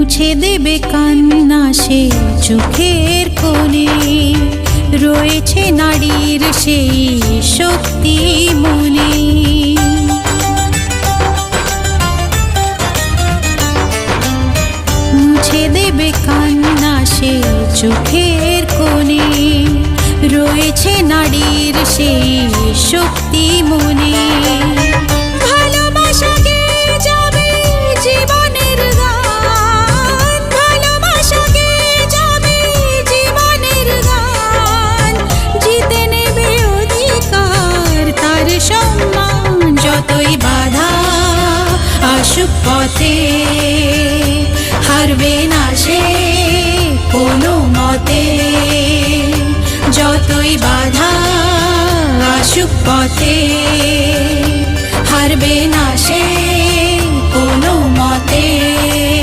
মুছে দেবে কান্না সে চোখের কোণে, রয়েছে নারীর সেই শক্তি মনে। মুছে দেবে কান্না সে চোখের কোণে, রয়েছে নারীর সেই শক্তি মনে। ভালোবাসা গেয়ে যাবে জীবনের গান, ভালোবাসা গেয়ে যাবে জীবনের গান, জিতে নেবে অধিকার তার সম্মান। যতই বাধা আসুক পথে, হারবে না সে কোনো মতে। যতই বাধা আসুক পথে, হারবে না